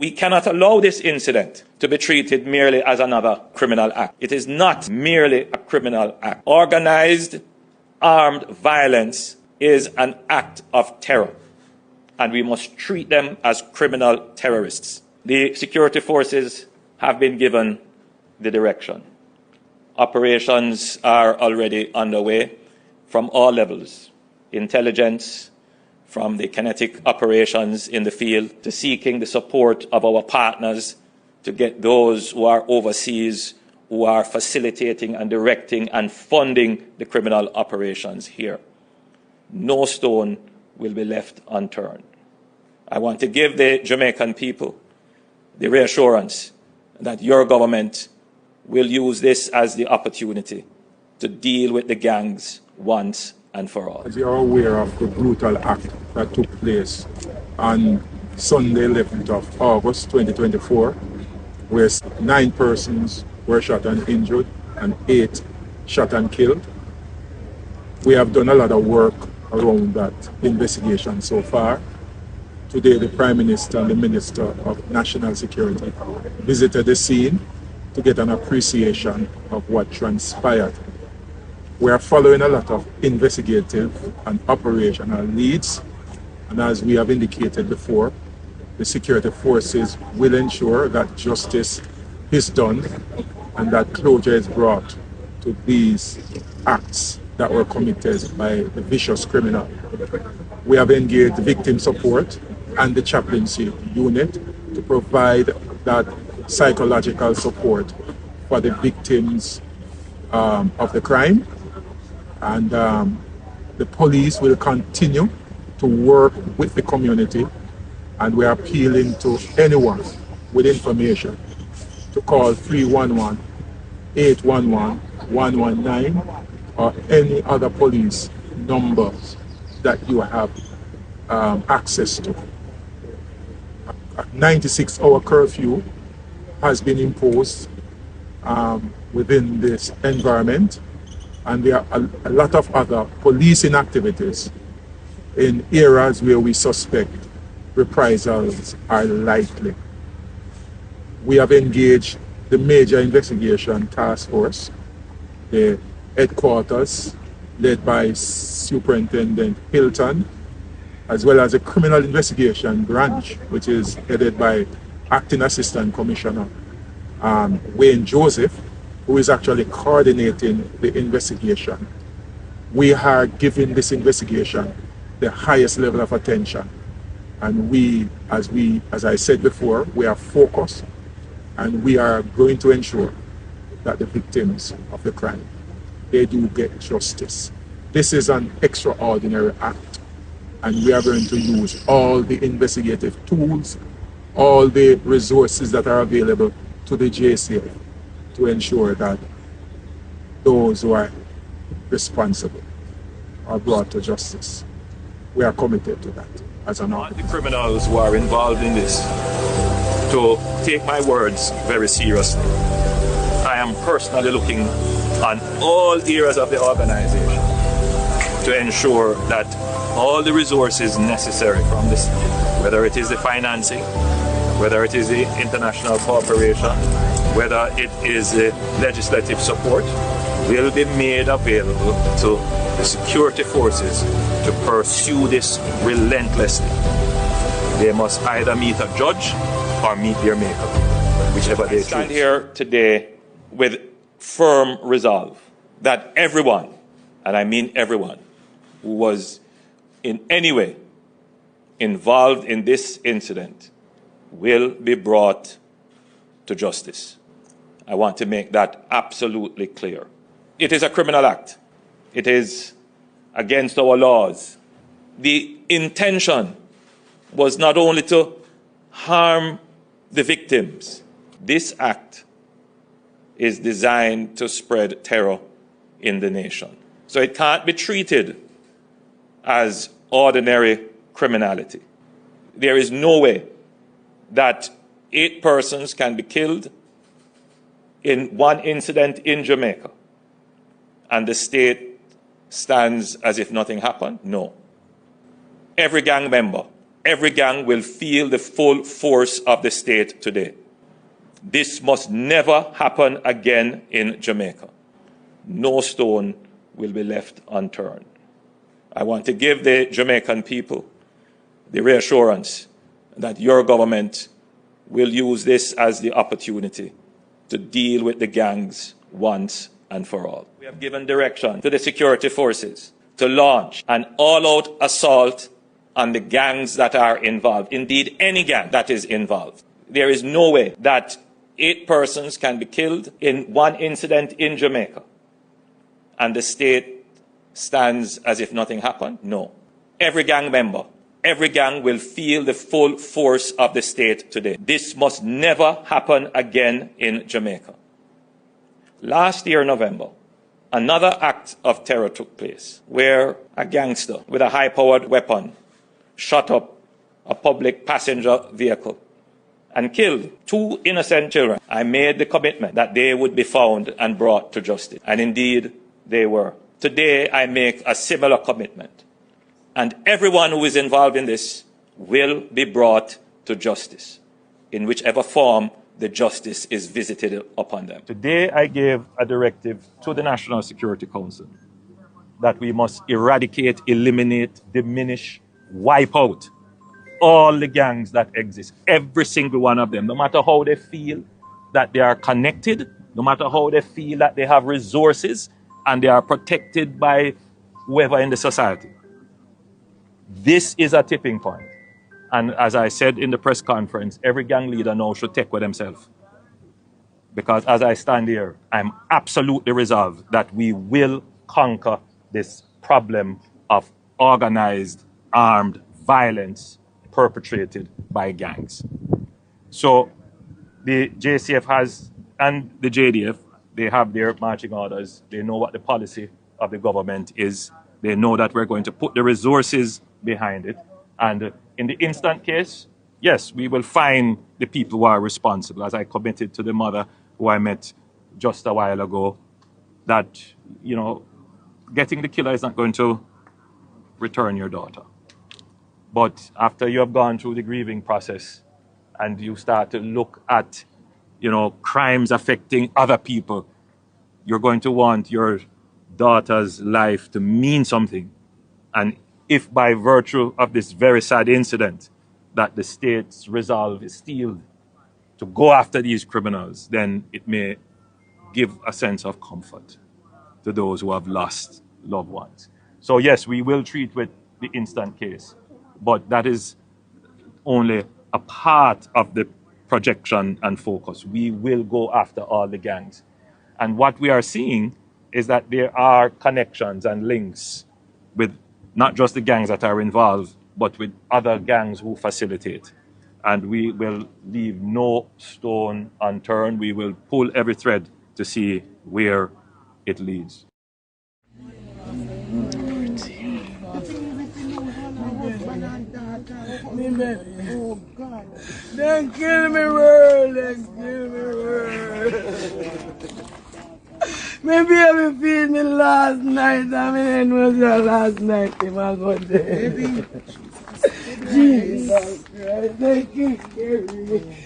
We cannot allow this incident to be treated merely as another criminal act. It is not merely a criminal act. Organized armed violence is an act of terror, and we must treat them as criminal terrorists. The security forces have been given the direction. Operations are already underway from all levels: intelligence, from the kinetic operations in the field, to seeking the support of our partners to get those who are overseas, who are facilitating and directing and funding the criminal operations here. No stone will be left unturned. I want to give the Jamaican people the reassurance that your government will use this as the opportunity to deal with the gangs once and for all. As you are aware of the brutal act that took place on Sunday, 11th of August 2024, where 9 persons were shot and injured and 8 shot and killed. We have done a lot of work around that investigation so far. Today, the Prime Minister and the Minister of National Security visited the scene to get an appreciation of what transpired. We are following a lot of investigative and operational leads, and as we have indicated before, the security forces will ensure that justice is done and that closure is brought to these acts that were committed by the vicious criminal. We have engaged victim support and the chaplaincy unit to provide that psychological support for the victims of the crime. And the police will continue to work with the community, and we are appealing to anyone with information to call 311, 811, 119, or any other police numbers that you have access to. A 96-hour curfew has been imposed within this environment, and there are a lot of other policing activities in areas where we suspect reprisals are likely. We have engaged the Major Investigation Task Force, the headquarters led by Superintendent Hilton, as well as the Criminal Investigation Branch, which is headed by Acting Assistant Commissioner Wayne Joseph, who is actually coordinating the investigation. We are giving this investigation the highest level of attention, and as I said before, we are focused, and we are going to ensure that the victims of the crime, they do get justice. This is an extraordinary act, and we are going to use all the investigative tools, all the resources that are available to the JCF to ensure that those who are responsible are brought to justice. We are committed to that as an organization. The criminals who are involved in this to take my words very seriously. I am personally looking on all areas of the organization to ensure that all the resources necessary from this, whether it is the financing, whether it is the international cooperation, whether it is the legislative support, will be made available to the security forces to pursue this relentlessly. They must either meet a judge or meet their maker, whichever they choose. I stand here today with firm resolve that everyone, and I mean everyone, who was in any way involved in this incident will be brought to justice. I want to make that absolutely clear. It is a criminal act. It is against our laws. The intention was not only to harm the victims. This act is designed to spread terror in the nation. So it can't be treated as ordinary criminality. There is no way that 8 persons can be killed in one incident in Jamaica and the state stands as if nothing happened. No. Every gang member Every gang will feel the full force of the state today. This must never happen again in Jamaica. No stone will be left unturned. I want to give the Jamaican people the reassurance that your government will use this as the opportunity to deal with the gangs once and for all. We have given direction to the security forces to launch an all-out assault on the gangs that are involved, indeed any gang that is involved. There is no way that 8 persons can be killed in one incident in Jamaica and the state stands as if nothing happened. No. Every gang member, every gang will feel the full force of the state today. This must never happen again in Jamaica. Last year, November, another act of terror took place where a gangster with a high-powered weapon shot up a public passenger vehicle and killed 2 innocent children. I made the commitment that they would be found and brought to justice. And indeed, they were. Today, I make a similar commitment. And everyone who is involved in this will be brought to justice, in whichever form the justice is visited upon them. Today, I gave a directive to the National Security Council that we must eradicate, eliminate, diminish, wipe out all the gangs that exist, every single one of them, no matter how they feel that they are connected, no matter how they feel that they have resources and they are protected by whoever in the society. This is a tipping point. And as I said in the press conference, every gang leader now should take with themselves. Because as I stand here, I'm absolutely resolved that we will conquer this problem of organized, armed violence perpetrated by gangs. So the JCF has, and the JDF, they have their marching orders. They know what the policy of the government is. They know that we're going to put the resources behind it. And in the instant case, yes, we will find the people who are responsible. As I committed to the mother who I met just a while ago, that, you know, getting the killer is not going to return your daughter. But after you have gone through the grieving process and you start to look at, you know, crimes affecting other people, you're going to want your daughter's life to mean something. And if by virtue of this very sad incident that the state's resolve is steeled to go after these criminals, then it may give a sense of comfort to those who have lost loved ones. So yes, we will treat with the instant case, but that is only a part of the projection and focus. We will go after all the gangs. And what we are seeing is that there are connections and links with not just the gangs that are involved, but with other gangs who facilitate. And we will leave no stone unturned. We will pull every thread to see where it leads. Oh God. Don't kill me, world. Don't kill me, world. Maybe I will feel me last night. I mean, it was your last night. If I go there. Jesus Christ, they can't carry me.